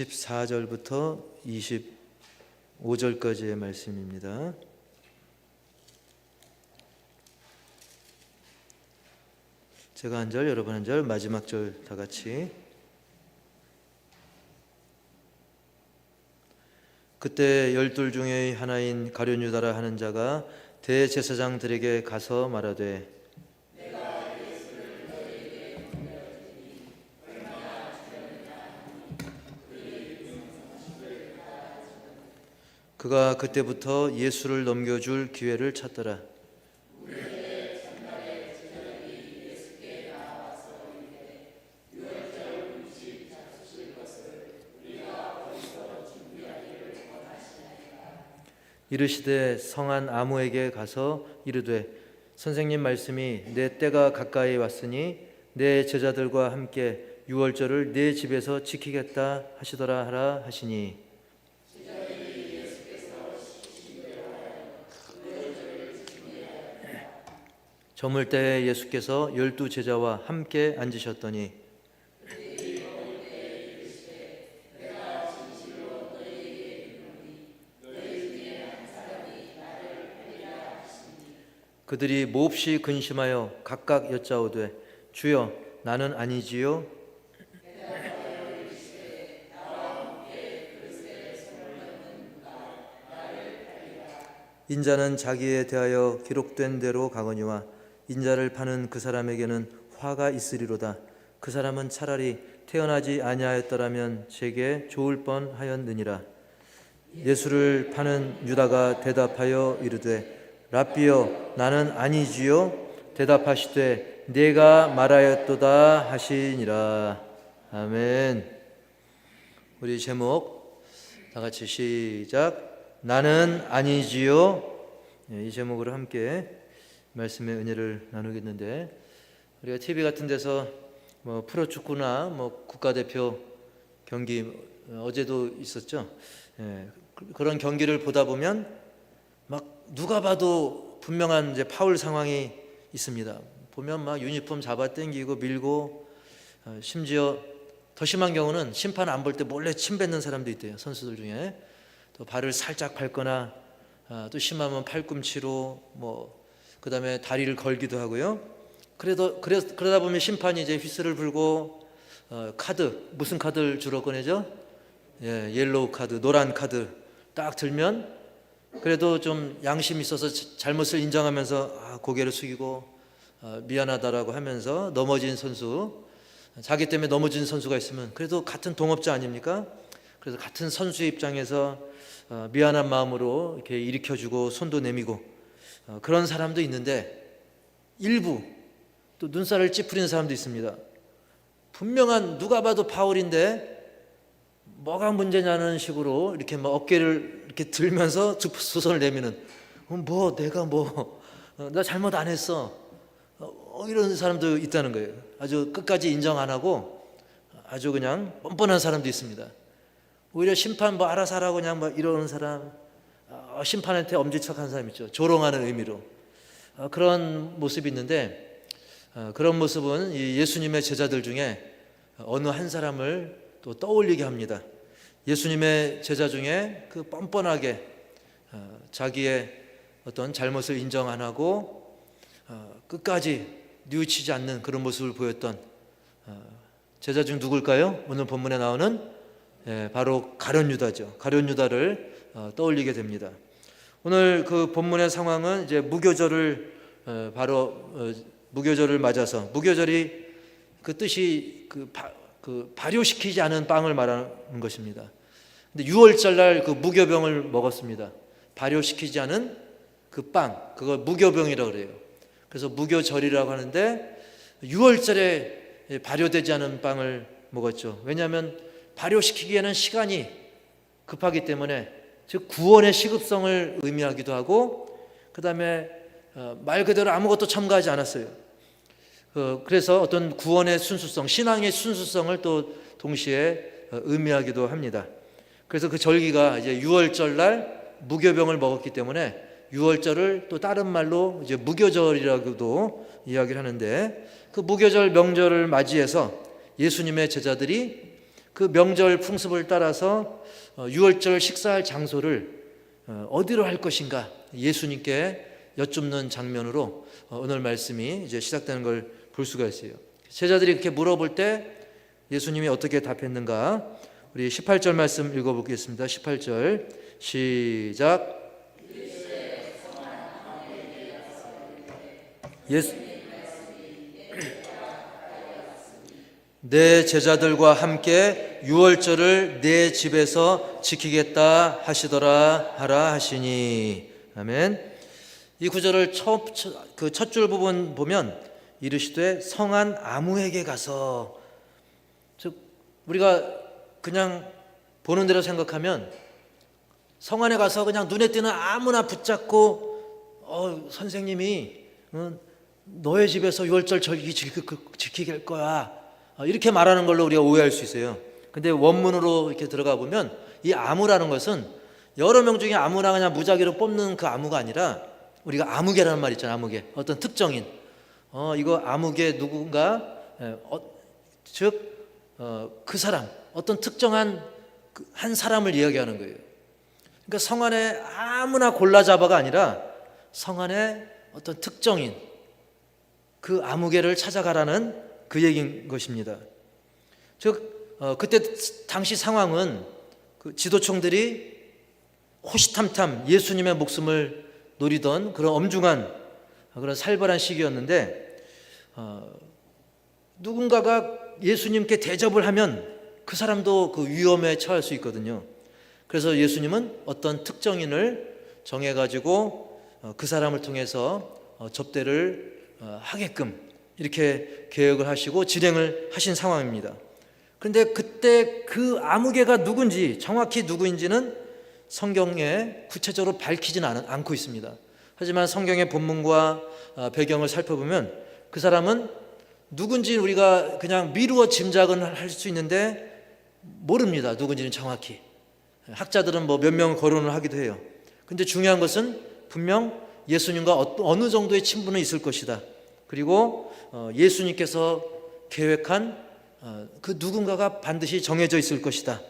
14절부터 25절까지의 말씀입니다. 제가 한 절, 여러분 한 절, 마지막 절 다 같이. 그때 12 중에 하나인 가룟 유다라 하는 자가 대제사장들에게 가서 말하되 그가 그때부터 예수를 넘겨줄 기회를 찾더라. 이르시되 성한 아무에게 가서 이르되 선생님 말씀이 내 때가 가까이 왔으니 내 제자들과 함께 유월절을 내 집에서 지키겠다 하시더라 하라 하시니 저물 때에 예수께서 12 제자와 함께 앉으셨더니 그들이 몹시 근심하여 각각 여짜오되 주여 나는 아니지요? 인자는 자기에 대하여 기록된 대로 가거니와 인자를 파는 그 사람에게는 화가 있으리로다. 그 사람은 차라리 태어나지 아니하였더라면 제게 좋을 뻔하였느니라. 예수를 파는 유다가 대답하여 이르되 랍비여 나는 아니지요? 대답하시되 네가 말하였도다 하시니라. 아멘. 우리 제목 다 같이 시작. 나는 아니지요. 이 제목으로 함께 말씀의 은혜를 나누겠는데, 우리가 TV 같은 데서 프로축구나 국가대표 경기 어제도 있었죠. 그런 경기를 보다 보면 막 누가 봐도 분명한 이제 파울 상황이 있습니다. 보면 막 유니폼 잡아 당기고 밀고, 심지어 더 심한 경우는 심판 안 볼 때 몰래 침 뱉는 사람도 있대요. 선수들 중에 또 발을 살짝 밟거나, 또 심하면 팔꿈치로 그다음에 다리를 걸기도 하고요. 그러다 보면 심판이 이제 휘슬을 불고 카드, 무슨 카드를 주로 꺼내죠? 옐로우 카드, 노란 카드 딱 들면 그래도 좀 양심이 있어서 잘못을 인정하면서 고개를 숙이고 미안하다라고 하면서 넘어진 선수, 자기 때문에 넘어진 선수가 있으면 그래도 같은 동업자 아닙니까? 그래서 같은 선수의 입장에서 미안한 마음으로 이렇게 일으켜주고 손도 내미고 그런 사람도 있는데, 일부 또 눈살을 찌푸리는 사람도 있습니다. 분명한 누가 봐도 파울인데 뭐가 문제냐는 식으로 이렇게 어깨를 이렇게 들면서 두 손을 내미는, 내가 나 잘못 안 했어, 이런 사람도 있다는 거예요. 아주 끝까지 인정 안 하고 아주 그냥 뻔뻔한 사람도 있습니다. 오히려 심판 알아서 하라고 그냥 이러는 사람, 심판한테 엄지척한 사람 있죠. 조롱하는 의미로. 그런 모습이 있는데, 그런 모습은 이 예수님의 제자들 중에 어느 한 사람을 또 떠올리게 합니다. 예수님의 제자 중에 그 뻔뻔하게 자기의 어떤 잘못을 인정 안 하고 끝까지 뉘우치지 않는 그런 모습을 보였던 제자 중 누굴까요? 오늘 본문에 나오는 바로 가룟 유다죠. 가룟 유다를 떠올리게 됩니다. 오늘 그 본문의 상황은 이제 무교절을 무교절을 맞아서, 무교절이 그 뜻이 발효시키지 않은 빵을 말하는 것입니다. 근데 6월절 날 그 무교병을 먹었습니다. 발효시키지 않은 그 빵, 그걸 무교병이라고 그래요. 그래서 무교절이라고 하는데 6월절에 발효되지 않은 빵을 먹었죠. 왜냐하면 발효시키기에는 시간이 급하기 때문에, 즉 구원의 시급성을 의미하기도 하고, 그 다음에 말 그대로 아무것도 첨가하지 않았어요. 그래서 어떤 구원의 순수성, 신앙의 순수성을 또 동시에 의미하기도 합니다. 그래서 그 절기가 이제 6월절 날 무교병을 먹었기 때문에 6월절을 또 다른 말로 이제 무교절이라고도 이야기를 하는데, 그 무교절 명절을 맞이해서 예수님의 제자들이 그 명절 풍습을 따라서 유월절 식사할 장소를 어디로 할 것인가 예수님께 여쭙는 장면으로 오늘 말씀이 이제 시작되는 걸 볼 수가 있어요. 제자들이 그렇게 물어볼 때 예수님이 어떻게 답했는가? 우리 18절 말씀 읽어보겠습니다. 18절 시작. 내 제자들과 함께 유월절을 내 집에서 지키겠다 하시더라 하라 하시니. 아멘. 이 구절을 그 첫 줄 부분 보면 이르시되 성한 아무에게 가서, 즉 우리가 그냥 보는 대로 생각하면 성안에 가서 그냥 눈에 띄는 아무나 붙잡고 선생님이 너의 집에서 유월절 절기 지키게 할 거야 이렇게 말하는 걸로 우리가 오해할 수 있어요. 근데 원문으로 이렇게 들어가 보면 이 아무라는 것은 여러 명 중에 아무나 그냥 무작위로 뽑는 그 아무가 아니라 우리가 아무개라는 말 있잖아요. 아무개, 어떤 특정인. 이거 아무개 누군가, 즉 그 사람, 어떤 특정한 한 사람을 이야기하는 거예요. 그러니까 성 안에 아무나 골라 잡아가 아니라 성 안에 어떤 특정인, 그 아무개를 찾아가라는 그 얘기인 것입니다. 즉 그때 당시 상황은 그 지도층들이 호시탐탐 예수님의 목숨을 노리던 그런 엄중한 그런 살벌한 시기였는데, 누군가가 예수님께 대접을 하면 그 사람도 그 위험에 처할 수 있거든요. 그래서 예수님은 어떤 특정인을 정해가지고 그 사람을 통해서 접대를 하게끔 이렇게 계획을 하시고 진행을 하신 상황입니다. 그런데 그때 그 아무개가 누군지, 정확히 누구인지는 성경에 구체적으로 밝히지는 않고 있습니다. 하지만 성경의 본문과 배경을 살펴보면 그 사람은 누군지 우리가 그냥 미루어 짐작은 할 수 있는데 모릅니다. 누군지는 정확히. 학자들은 뭐 몇 명 거론을 하기도 해요. 근데 중요한 것은 분명 예수님과 어느 정도의 친분은 있을 것이다. 그리고 예수님께서 계획한 그 누군가가 반드시 정해져 있을 것이다.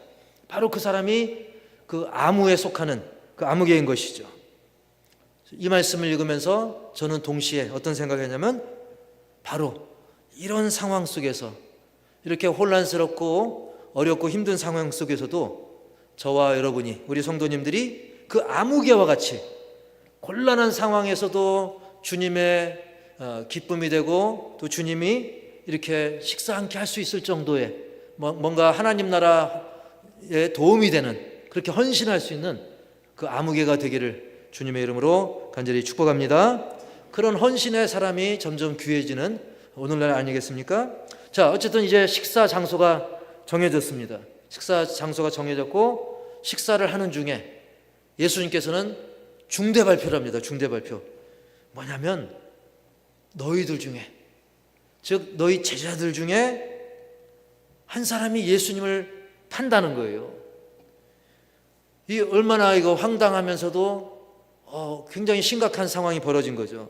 바로 그 사람이 그 아무에 속하는 그 아무개인 것이죠. 이 말씀을 읽으면서 저는 동시에 어떤 생각을 했냐면, 바로 이런 상황 속에서, 이렇게 혼란스럽고 어렵고 힘든 상황 속에서도 저와 여러분이, 우리 성도님들이 그 아무개와 같이 곤란한 상황에서도 주님의 기쁨이 되고 또 주님이 이렇게 식사 함께 할 수 있을 정도의 뭔가 하나님 나라에 도움이 되는, 그렇게 헌신할 수 있는 그 아무개가 되기를 주님의 이름으로 간절히 축복합니다. 그런 헌신의 사람이 점점 귀해지는 오늘날 아니겠습니까? 자, 어쨌든 이제 식사 장소가 정해졌습니다. 식사 장소가 정해졌고 식사를 하는 중에 예수님께서는 중대 발표를 합니다. 중대 발표. 뭐냐면 너희들 중에, 즉 너희 제자들 중에 한 사람이 예수님을 판다는 거예요. 이 얼마나 이거 황당하면서도 굉장히 심각한 상황이 벌어진 거죠.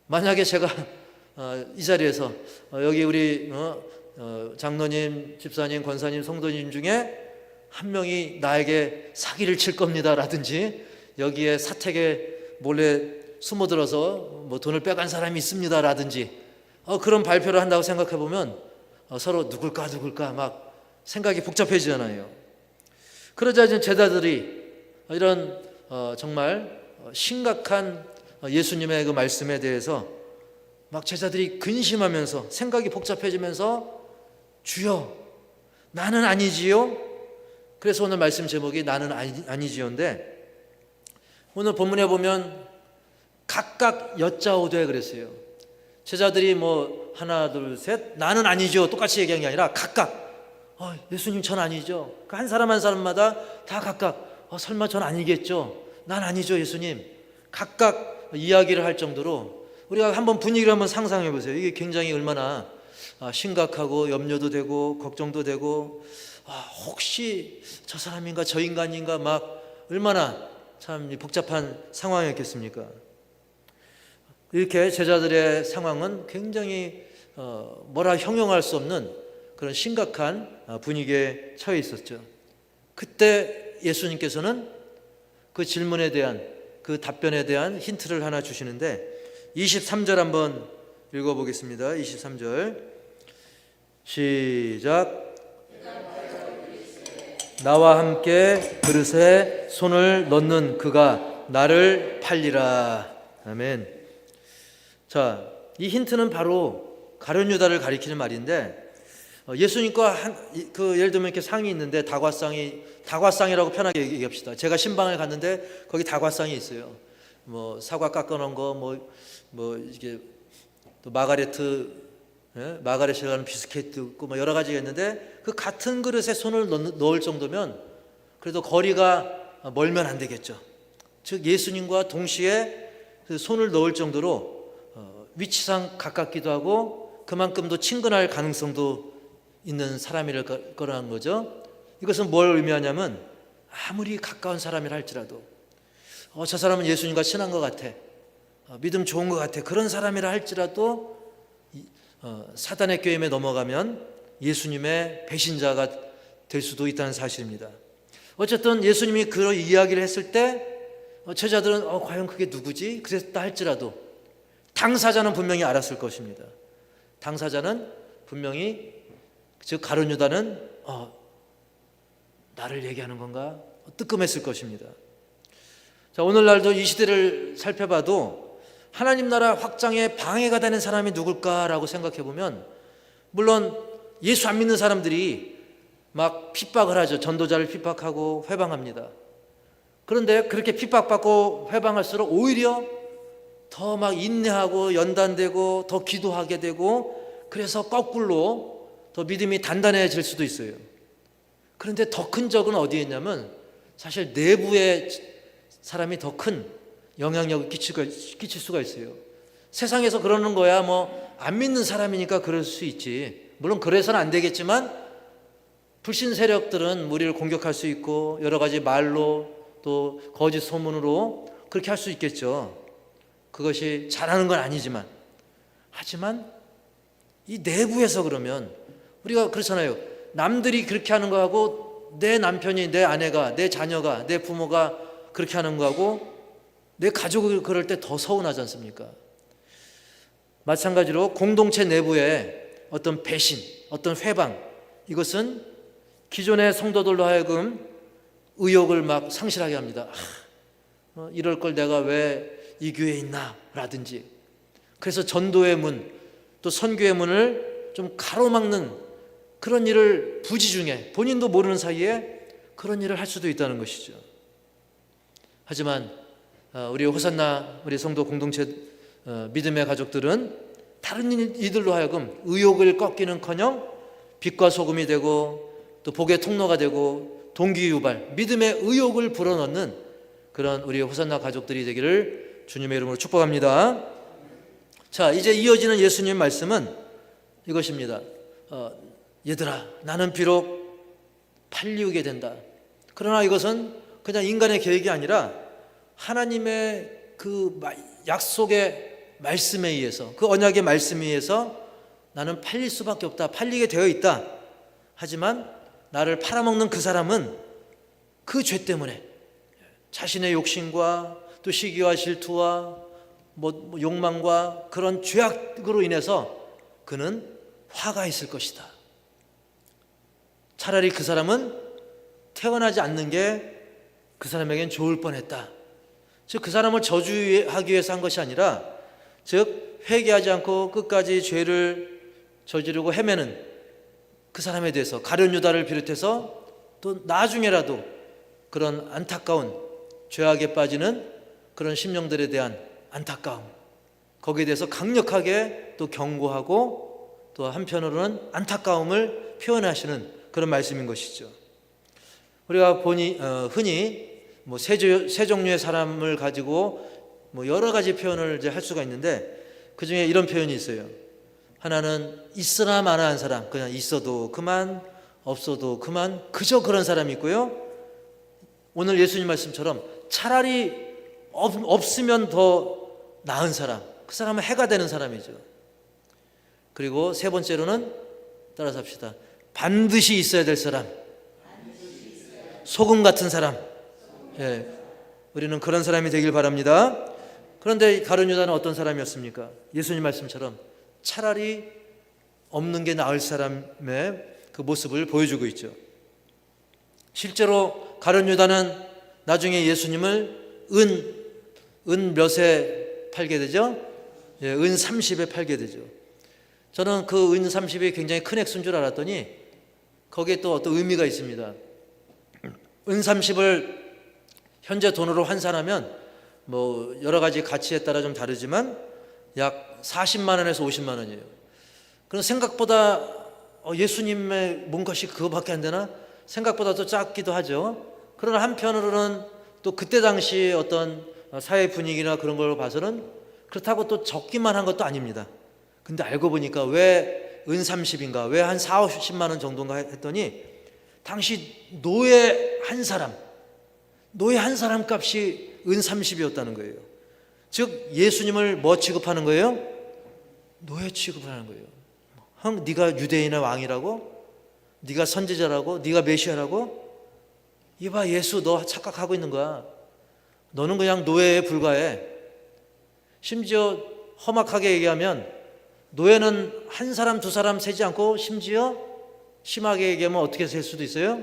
만약에 제가 이 자리에서 여기 우리 장로님, 집사님, 권사님, 성도님 중에 한 명이 나에게 사기를 칠 겁니다 라든지, 여기에 사택에 몰래 숨어들어서 뭐 돈을 빼간 사람이 있습니다 라든지 그런 발표를 한다고 생각해 보면 서로 누굴까 막 생각이 복잡해지잖아요. 그러자 이제 제자들이 이런 정말 심각한 예수님의 그 말씀에 대해서 막 제자들이 근심하면서 생각이 복잡해지면서, 주여 나는 아니지요? 그래서 오늘 말씀 제목이 나는 아니지요인데, 오늘 본문에 보면 각각 여짜오되 그랬어요. 제자들이 뭐 하나 둘 셋 나는 아니죠 똑같이 얘기한 게 아니라 각각 예수님 전 아니죠. 한 사람 한 사람마다 다 각각 설마 전 아니겠죠, 난 아니죠 예수님, 각각 이야기를 할 정도로, 우리가 한번 분위기를 한번 상상해 보세요. 이게 굉장히 얼마나 심각하고 염려도 되고 걱정도 되고, 혹시 저 사람인가 저 인간인가 막 얼마나 참 복잡한 상황이었겠습니까? 이렇게 제자들의 상황은 굉장히 뭐라 형용할 수 없는 그런 심각한 분위기에 처해 있었죠. 그때 예수님께서는 그 질문에 대한, 그 답변에 대한 힌트를 하나 주시는데 23절 한번 읽어보겠습니다. 23절 시작. 나와 함께 그릇에 손을 넣는 그가 나를 팔리라. 아멘. 자, 이 힌트는 바로 가룟 유다를 가리키는 말인데, 예수님과 예를 들면 이렇게 상이 있는데 다과상이라고 편하게 얘기합시다. 제가 신방을 갔는데 거기 다과상이 있어요. 뭐 사과 깎아놓은 거, 뭐 이게 또 마가렛이라는 비스켓도 있고 뭐 여러 가지가 있는데, 그 같은 그릇에 손을 넣을 정도면 그래도 거리가 멀면 안 되겠죠. 즉 예수님과 동시에 그 손을 넣을 정도로 위치상 가깝기도 하고 그만큼 더 친근할 가능성도 있는 사람일 거라는 거죠. 이것은 뭘 의미하냐면, 아무리 가까운 사람이라 할지라도 저 사람은 예수님과 친한 것 같아, 믿음 좋은 것 같아, 그런 사람이라 할지라도 사단의 꾀임에 넘어가면 예수님의 배신자가 될 수도 있다는 사실입니다. 어쨌든 예수님이 그런 이야기를 했을 때 제자들은 과연 그게 누구지? 그랬다 할지라도 당사자는 분명히 알았을 것입니다. 당사자는 분명히, 즉 가룟 유다는 나를 얘기하는 건가? 뜨끔했을 것입니다. 자, 오늘날도 이 시대를 살펴봐도 하나님 나라 확장에 방해가 되는 사람이 누굴까라고 생각해 보면, 물론 예수 안 믿는 사람들이 막 핍박을 하죠. 전도자를 핍박하고 회방합니다. 그런데 그렇게 핍박받고 회방할수록 오히려 더 막 인내하고 연단되고 더 기도하게 되고, 그래서 거꾸로 더 믿음이 단단해질 수도 있어요. 그런데 더 큰 적은 어디에 있냐면, 사실 내부에 사람이 더 큰 영향력을 끼칠 수가 있어요. 세상에서 그러는 거야 뭐 안 믿는 사람이니까 그럴 수 있지, 물론 그래서는 안 되겠지만 불신 세력들은 우리를 공격할 수 있고 여러 가지 말로 또 거짓 소문으로 그렇게 할 수 있겠죠. 그것이 잘하는 건 아니지만, 하지만 이 내부에서 그러면 우리가 그렇잖아요. 남들이 그렇게 하는 거하고 내 남편이, 내 아내가, 내 자녀가, 내 부모가 그렇게 하는 거하고 내 가족이 그럴 때 더 서운하지 않습니까? 마찬가지로 공동체 내부에 어떤 배신, 어떤 회방, 이것은 기존의 성도들로 하여금 의욕을 막 상실하게 합니다. 이럴 걸 내가 왜 이 교회에 있나? 라든지, 그래서 전도의 문, 또 선교의 문을 좀 가로막는 그런 일을 부지중에 본인도 모르는 사이에 그런 일을 할 수도 있다는 것이죠. 하지만 우리 호산나, 우리 성도 공동체 믿음의 가족들은 다른 이들로 하여금 의욕을 꺾기는커녕 빛과 소금이 되고 또 복의 통로가 되고 동기유발, 믿음의 의욕을 불어넣는 그런 우리 호산나 가족들이 되기를 주님의 이름으로 축복합니다. 자, 이제 이어지는 예수님 말씀은 이것입니다. 얘들아, 나는 비록 팔리우게 된다. 그러나 이것은 그냥 인간의 계획이 아니라 하나님의 그 약속의 말씀에 의해서, 그 언약의 말씀에 의해서 나는 팔릴 수밖에 없다, 팔리게 되어 있다. 하지만 나를 팔아먹는 그 사람은 그 죄 때문에 자신의 욕심과 또 시기와 질투와 욕망과 그런 죄악으로 인해서 그는 화가 있을 것이다. 차라리 그 사람은 태어나지 않는 게 그 사람에겐 좋을 뻔했다. 즉 그 사람을 저주하기 위해서 한 것이 아니라, 즉 회개하지 않고 끝까지 죄를 저지르고 헤매는 그 사람에 대해서, 가룟 유다를 비롯해서 또 나중에라도 그런 안타까운 죄악에 빠지는 그런 심령들에 대한 안타까움, 거기에 대해서 강력하게 또 경고하고 또 한편으로는 안타까움을 표현하시는 그런 말씀인 것이죠. 우리가 흔히 세 종류의 사람을 가지고 여러 가지 표현을 이제 할 수가 있는데, 그 중에 이런 표현이 있어요. 하나는 있으나 마나한 사람, 그냥 있어도 그만, 없어도 그만, 그저 그런 사람이 있고요. 오늘 예수님 말씀처럼 차라리 없으면 더 나은 사람, 그 사람은 해가 되는 사람이죠. 그리고 세 번째로는, 따라서 합시다, 반드시 있어야 될 사람, 소금 같은 사람. 예, 우리는 그런 사람이 되길 바랍니다. 그런데 가룟 유다는 어떤 사람이었습니까? 예수님 말씀처럼 차라리 없는 게 나을 사람의 그 모습을 보여주고 있죠. 실제로 가룟 유다는 나중에 예수님을 은 몇에 팔게 되죠? 예, 은 30에 팔게 되죠. 저는 그 은 30이 굉장히 큰 액수인 줄 알았더니 거기에 또 어떤 의미가 있습니다. 은 30을 현재 돈으로 환산하면 뭐 여러 가지 가치에 따라 좀 다르지만 약 40만 원에서 50만 원이에요. 그럼 생각보다 예수님의 몸값이 그거밖에 안 되나? 생각보다 또 작기도 하죠. 그러나 한편으로는 또 그때 당시 어떤 사회 분위기나 그런 걸 봐서는 그렇다고 또 적기만 한 것도 아닙니다. 근데 알고 보니까 왜 은 30인가, 왜 한 4, 50만 원 정도인가 했더니 당시 노예 한 사람 값이 은 30이었다는 거예요. 즉 예수님을 뭐 취급하는 거예요? 노예 취급을 하는 거예요. 형, 네가 유대인의 왕이라고? 네가 선지자라고? 네가 메시아라고? 이봐, 예수 너 착각하고 있는 거야. 너는 그냥 노예에 불과해. 심지어 험악하게 얘기하면 노예는 한 사람 두 사람 세지 않고 심지어 심하게 얘기하면 어떻게 셀 수도 있어요?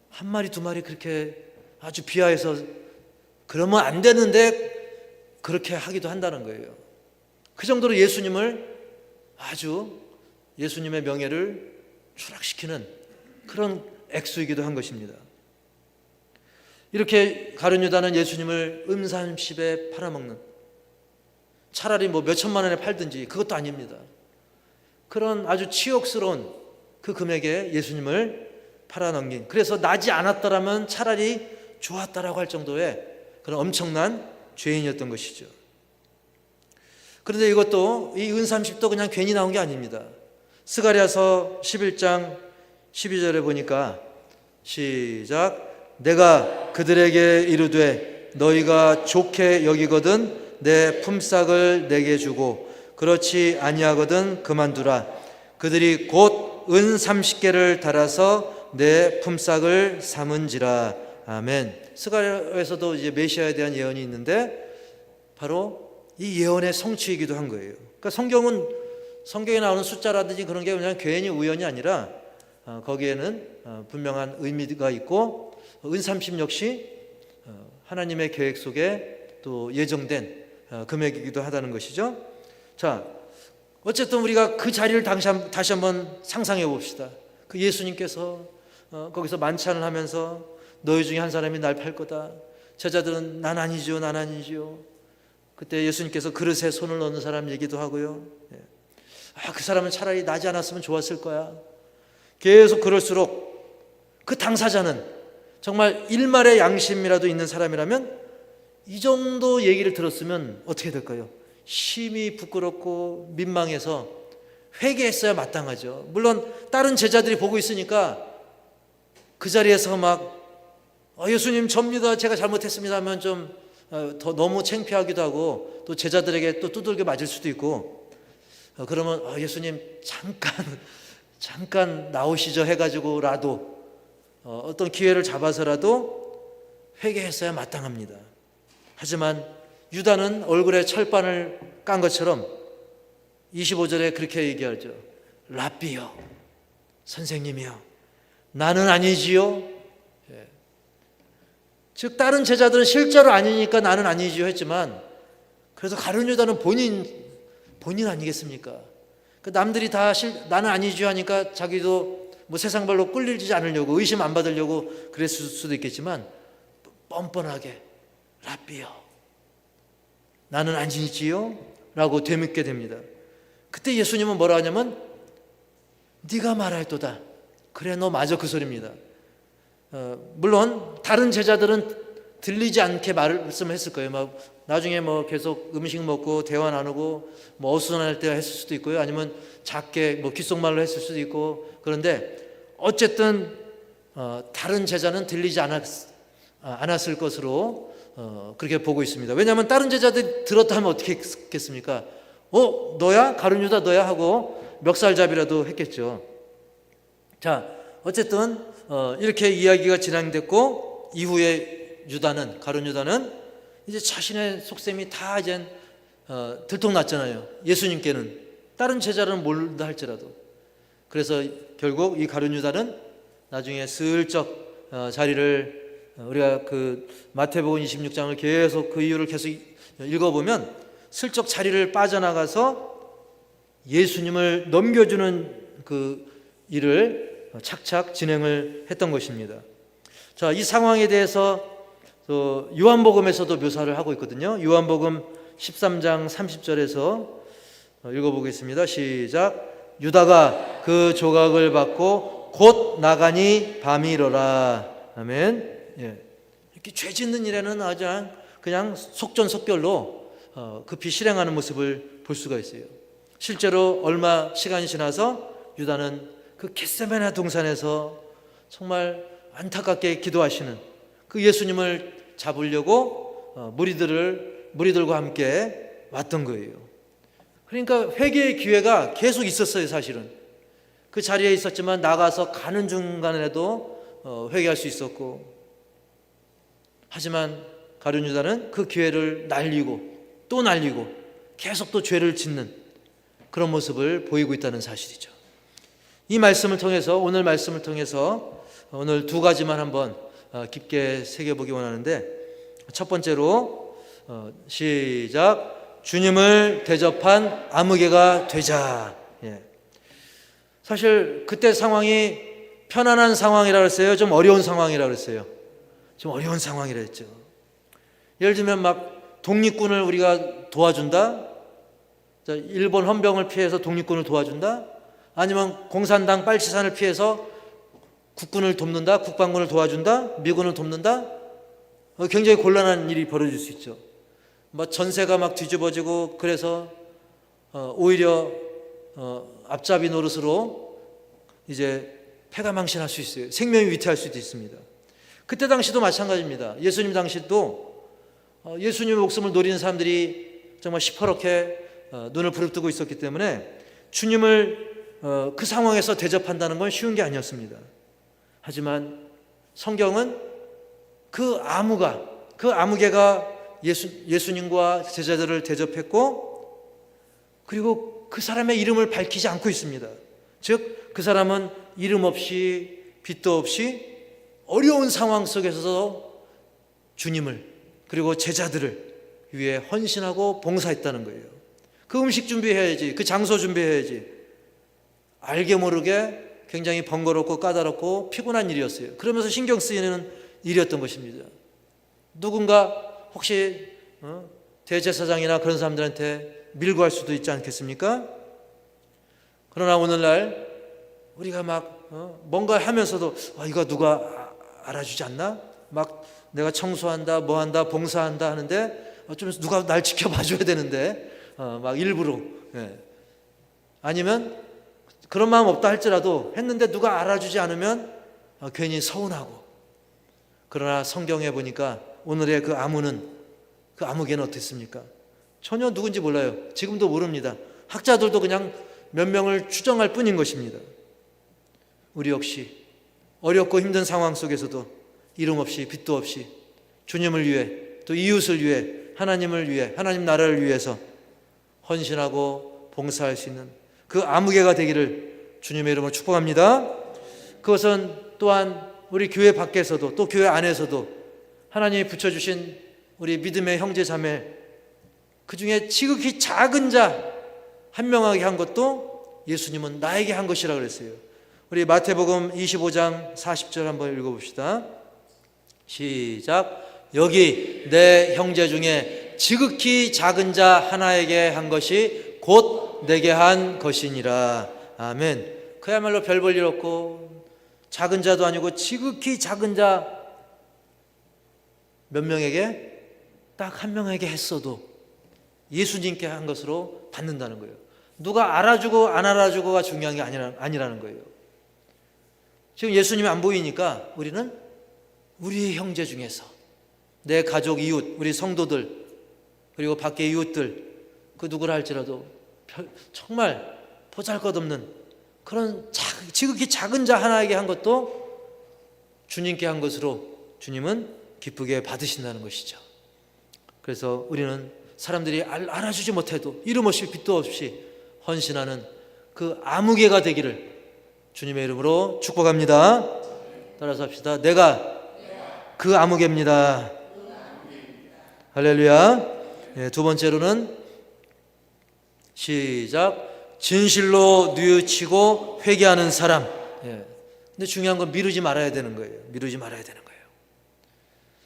한 마리 두 마리 그렇게 아주 비하해서 그러면 안 되는데 그렇게 하기도 한다는 거예요. 그 정도로 예수님을 아주 예수님의 명예를 추락시키는 그런 액수이기도 한 것입니다. 이렇게 가룟 유다는 예수님을 은 30에 팔아먹는, 차라리 뭐 몇천만 원에 팔든지 그것도 아닙니다. 그런 아주 치욕스러운 그 금액에 예수님을 팔아넘긴, 그래서 나지 않았더라면 차라리 좋았다라고 할 정도의 그런 엄청난 죄인이었던 것이죠. 그런데 이것도 이 은 30도 그냥 괜히 나온 게 아닙니다. 스가랴서 11장 12절에 보니까 시작, 내가 그들에게 이르되 너희가 좋게 여기거든 내 품삯을 내게 주고 그렇지 아니하거든 그만두라. 그들이 곧 은 30개를 달아서 내 품삯을 삼은지라. 아멘. 스가랴에서도 이제 메시아에 대한 예언이 있는데 바로 이 예언의 성취이기도 한 거예요. 그러니까 성경에 나오는 숫자라든지 그런 게 그냥 괜히 우연이 아니라 거기에는 분명한 의미가 있고, 은 30 역시 하나님의 계획 속에 또 예정된 금액이기도 하다는 것이죠. 자, 어쨌든 우리가 그 자리를 다시 한번 상상해 봅시다. 그 예수님께서 거기서 만찬을 하면서 너희 중에 한 사람이 날 팔 거다. 제자들은 난 아니지요, 난 아니지요. 그때 예수님께서 그릇에 손을 넣는 사람 얘기도 하고요. 그 사람은 차라리 나지 않았으면 좋았을 거야. 계속 그럴수록 그 당사자는 정말 일말의 양심이라도 있는 사람이라면 이 정도 얘기를 들었으면 어떻게 될까요? 심히 부끄럽고 민망해서 회개했어야 마땅하죠. 물론 다른 제자들이 보고 있으니까 그 자리에서 막 예수님 접니다, 제가 잘못했습니다 하면 좀 더 너무 창피하기도 하고 또 제자들에게 또 두들겨 맞을 수도 있고, 그러면 예수님 잠깐 나오시죠 해가지고라도 어떤 기회를 잡아서라도 회개했어야 마땅합니다. 하지만 유다는 얼굴에 철판을 깐 것처럼 25절에 그렇게 얘기하죠. 랍비요, 선생님이요, 나는 아니지요. 즉 다른 제자들은 실제로 아니니까 나는 아니지요 했지만, 그래서 가룟 유다는 본인 아니겠습니까? 남들이 다 나는 아니지요 하니까 자기도 뭐 세상 발로 끌리지 않으려고, 의심 안 받으려고 그랬을 수도 있겠지만 뻔뻔하게 랍비요, 나는 아니지요? 라고 되묻게 됩니다. 그때 예수님은 뭐라 하냐면 네가 말할도다. 그래, 너 맞아, 그 소리입니다. 물론 다른 제자들은 들리지 않게 말씀했을 거예요. 막 나중에 뭐 계속 음식 먹고 대화 나누고 뭐 어수선할 때가 했을 수도 있고요. 아니면 작게 뭐 귓속말로 했을 수도 있고. 그런데 어쨌든 다른 제자는 들리지 않았을 것으로 그렇게 보고 있습니다. 왜냐하면 다른 제자들이 들었다 하면 어떻게 했겠습니까? 너야? 가룟 유다 너야? 하고 멱살잡이라도 했겠죠. 자, 어쨌든 이렇게 이야기가 진행됐고, 이후에 가룟 유다는 이제 자신의 속셈이 다 이제 들통났잖아요. 예수님께는, 다른 제자는 몰라 할지라도. 그래서 결국 이 가룟 유다는 나중에 슬쩍 자리를, 우리가 그 마태복음 26장을 계속 그 이유를 계속 읽어보면 슬쩍 자리를 빠져나가서 예수님을 넘겨주는 그 일을 착착 진행을 했던 것입니다. 자, 이 상황에 대해서 요한복음에서도 묘사를 하고 있거든요. 요한복음 13장 30절에서 읽어보겠습니다. 시작. 유다가 그 조각을 받고 곧 나가니 밤이 이르라. 아멘. 예. 이렇게 죄 짓는 일에는 아주 그냥 속전속결로 급히 실행하는 모습을 볼 수가 있어요. 실제로 얼마 시간이 지나서 유다는 그 겟세마네 동산에서 정말 안타깝게 기도하시는 그 예수님을 잡으려고 무리들과 함께 왔던 거예요. 그러니까 회개의 기회가 계속 있었어요. 사실은 그 자리에 있었지만 나가서 가는 중간에도 회개할 수 있었고, 하지만 가룟 유다는 그 기회를 날리고 또 날리고 계속 또 죄를 짓는 그런 모습을 보이고 있다는 사실이죠. 이 말씀을 통해서, 오늘 말씀을 통해서 오늘 두 가지만 한번 깊게 새겨보기 원하는데, 첫 번째로 시작. 주님을 대접한 아무개가 되자. 예. 사실 그때 상황이 편안한 상황이라 그랬어요? 좀 어려운 상황이라 그랬어요? 좀 어려운 상황이라 했죠. 예를 들면 막 독립군을 우리가 도와준다? 일본 헌병을 피해서 독립군을 도와준다? 아니면 공산당 빨치산을 피해서 국군을 돕는다? 국방군을 도와준다? 미군을 돕는다? 굉장히 곤란한 일이 벌어질 수 있죠. 뭐 전세가 막 뒤집어지고, 그래서 오히려 앞잡이 노릇으로 이제 패가망신할 수 있어요. 생명이 위태할 수도 있습니다. 그때 당시도 마찬가지입니다. 예수님 당시도 예수님의 목숨을 노리는 사람들이 정말 시퍼렇게 눈을 부릅뜨고 있었기 때문에 주님을 그 상황에서 대접한다는 건 쉬운 게 아니었습니다. 하지만 성경은 그 아무개가 예수님과 제자들을 대접했고, 그리고 그 사람의 이름을 밝히지 않고 있습니다. 즉 그 사람은 이름 없이 빚도 없이 어려운 상황 속에서 주님을, 그리고 제자들을 위해 헌신하고 봉사했다는 거예요. 그 음식 준비해야지, 그 장소 준비해야지, 알게 모르게 굉장히 번거롭고 까다롭고 피곤한 일이었어요. 그러면서 신경 쓰이는 일이었던 것입니다. 누군가 혹시 대제사장이나 그런 사람들한테 밀고 할 수도 있지 않겠습니까? 그러나 오늘날 우리가 막 뭔가 하면서도 이거 누가 알아주지 않나? 막 내가 청소한다, 뭐한다, 봉사한다 하는데 좀 누가 날 지켜봐줘야 되는데 막 일부러, 아니면 그런 마음 없다 할지라도 했는데 누가 알아주지 않으면 괜히 서운하고. 그러나 성경에 보니까 오늘의 그 아무개는 어땠습니까? 전혀 누군지 몰라요. 지금도 모릅니다. 학자들도 그냥 몇 명을 추정할 뿐인 것입니다. 우리 역시 어렵고 힘든 상황 속에서도 이름 없이 빚도 없이 주님을 위해, 또 이웃을 위해, 하나님을 위해, 하나님 나라를 위해서 헌신하고 봉사할 수 있는 그 아무개가 되기를 주님의 이름으로 축복합니다. 그것은 또한 우리 교회 밖에서도, 또 교회 안에서도 하나님이 붙여주신 우리 믿음의 형제 자매, 그 중에 지극히 작은 자 한 명에게 한 것도 예수님은 나에게 한 것이라고 그랬어요. 우리 마태복음 25장 40절 한번 읽어봅시다. 시작. 여기 내 형제 중에 지극히 작은 자 하나에게 한 것이 곧 내게 한 것이니라. 아멘. 그야말로 별 볼 일 없고 작은 자도 아니고 지극히 작은 자 몇 명에게, 딱 한 명에게 했어도 예수님께 한 것으로 받는다는 거예요. 누가 알아주고 안 알아주고가 중요한 게 아니라는 거예요. 지금 예수님이 안 보이니까 우리는 우리 형제 중에서, 내 가족, 이웃, 우리 성도들, 그리고 밖의 이웃들, 그 누구라 할지라도 정말 보잘것없는 그런 지극히 작은 자 하나에게 한 것도 주님께 한 것으로 주님은 기쁘게 받으신다는 것이죠. 그래서 우리는 사람들이 알아주지 못해도 이름 없이 빛도 없이 헌신하는 그 아무개가 되기를 주님의 이름으로 축복합니다. 따라서 합시다. 내가 그 아무개입니다. 할렐루야. 두 번째로는 시작. 진실로 뉘우치고 회개하는 사람. 근데 중요한 건 미루지 말아야 되는 거예요. 미루지 말아야 되는 거예요.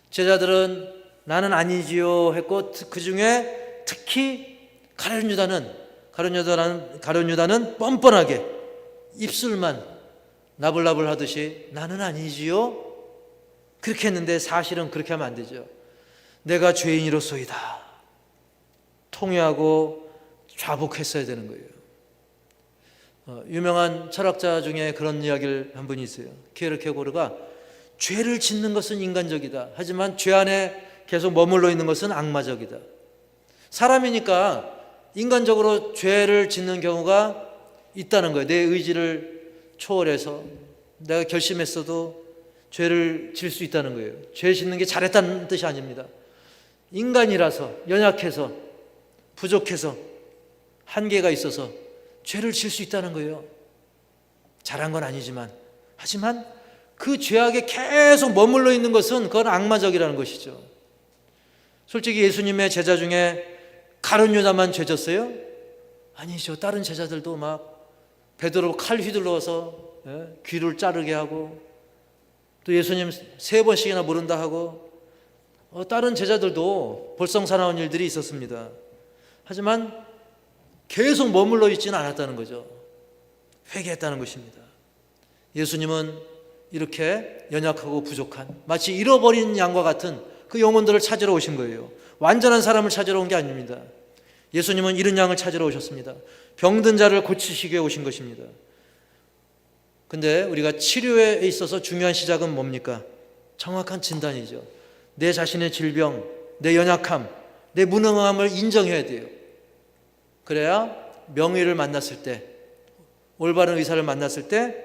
제자들은 나는 아니지요 했고, 그 중에 특히 가룟 유다는 뻔뻔하게 입술만 나불나불 하듯이 나는 아니지요 그렇게 했는데, 사실은 그렇게 하면 안 되죠. 내가 죄인이로소이다 통회하고 좌복했어야 되는 거예요. 유명한 철학자 중에 그런 이야기를 한 분이 있어요. 키에르케고르가 죄를 짓는 것은 인간적이다. 하지만 죄 안에 계속 머물러 있는 것은 악마적이다. 사람이니까 인간적으로 죄를 짓는 경우가 있다는 거예요. 내 의지를 초월해서 내가 결심했어도 죄를 질 수 있다는 거예요. 죄 짓는 게 잘했다는 뜻이 아닙니다. 인간이라서 연약해서 부족해서 한계가 있어서 죄를 질 수 있다는 거예요. 잘한 건 아니지만, 하지만 그 죄악에 계속 머물러 있는 것은 그건 악마적이라는 것이죠. 솔직히 예수님의 제자 중에 가룟 유다만 죄졌어요? 아니죠. 다른 제자들도 막 베드로 칼 휘둘러서 귀를 자르게 하고, 또 예수님 3번씩이나 모른다 하고, 다른 제자들도 볼썽사나운 일들이 있었습니다. 하지만 계속 머물러 있지는 않았다는 거죠. 회개했다는 것입니다. 예수님은 이렇게 연약하고 부족한, 마치 잃어버린 양과 같은 그 영혼들을 찾으러 오신 거예요. 완전한 사람을 찾으러 온 게 아닙니다. 예수님은 잃은 양을 찾으러 오셨습니다. 병든 자를 고치시기 위해 오신 것입니다. 근데 우리가 치료에 있어서 중요한 시작은 뭡니까? 정확한 진단이죠. 내 자신의 질병, 내 연약함, 내 무능함을 인정해야 돼요. 그래야 명의를 만났을 때, 올바른 의사를 만났을 때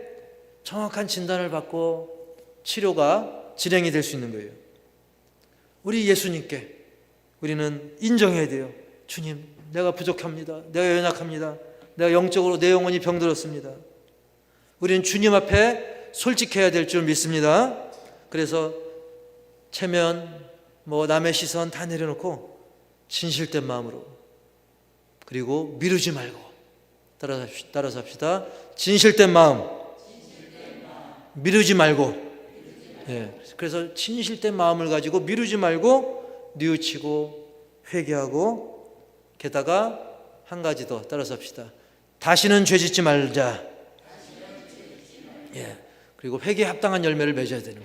정확한 진단을 받고 치료가 진행이 될 수 있는 거예요. 우리 예수님께 우리는 인정해야 돼요. 주님, 내가 부족합니다. 내가 연약합니다. 내가 영적으로 내 영혼이 병들었습니다. 우리는 주님 앞에 솔직해야 될 줄 믿습니다. 그래서 체면, 남의 시선 다 내려놓고 진실된 마음으로, 그리고 미루지 말고, 따라서 합시다. 진실된 마음, 미루지 말고. 그래서 진실된 마음을 가지고 미루지 말고 뉘우치고 회개하고, 게다가 한 가지 더 따라서 합시다. 다시는 죄 짓지 말자. 그리고 회개에 합당한 열매를 맺어야 되는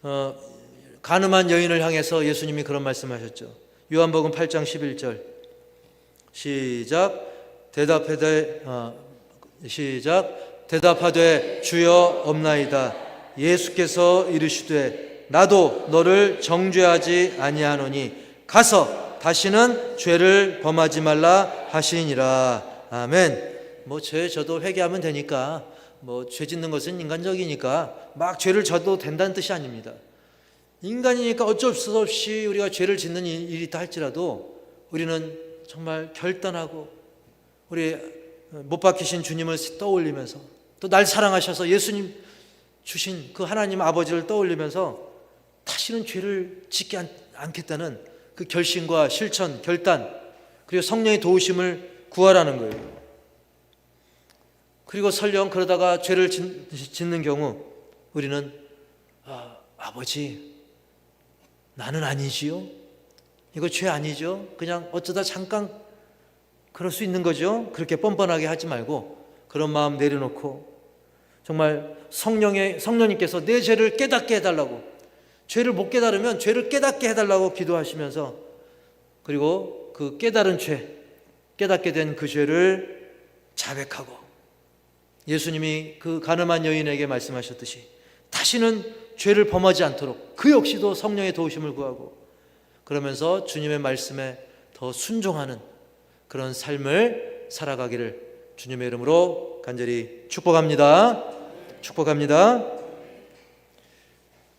거예요. 간음한 여인을 향해서 예수님이 그런 말씀하셨죠. 요한복음 8장 11절 시작. 대답하되 주여 없나이다. 예수께서 이르시되 나도 너를 정죄하지 아니하노니 가서 다시는 죄를 범하지 말라 하시니라. 아멘. 죄 저도 회개하면 되니까, 죄 짓는 것은 인간적이니까 막 죄를 져도 된다는 뜻이 아닙니다. 인간이니까 어쩔 수 없이 우리가 죄를 짓는 일이 있다 할지라도 우리는 정말 결단하고 우리 못 박히신 주님을 떠올리면서, 또 날 사랑하셔서 예수님 주신 그 하나님 아버지를 떠올리면서 다시는 죄를 짓지 않겠다는 그 결심과 실천, 결단, 그리고 성령의 도우심을 구하라는 거예요. 그리고 설령 그러다가 죄를 짓는 경우 우리는 아버지, 나는 아니지요? 이거 죄 아니죠? 그냥 어쩌다 잠깐 그럴 수 있는 거죠? 그렇게 뻔뻔하게 하지 말고 그런 마음 내려놓고 정말 성령님께서 내 죄를 깨닫게 해달라고, 죄를 못 깨달으면 죄를 깨닫게 해달라고 기도하시면서, 그리고 그 깨달은 죄, 깨닫게 된 그 죄를 자백하고, 예수님이 그 간음한 여인에게 말씀하셨듯이 다시는 죄를 범하지 않도록 그 역시도 성령의 도우심을 구하고, 그러면서 주님의 말씀에 더 순종하는 그런 삶을 살아가기를 주님의 이름으로 간절히 축복합니다. 축복합니다.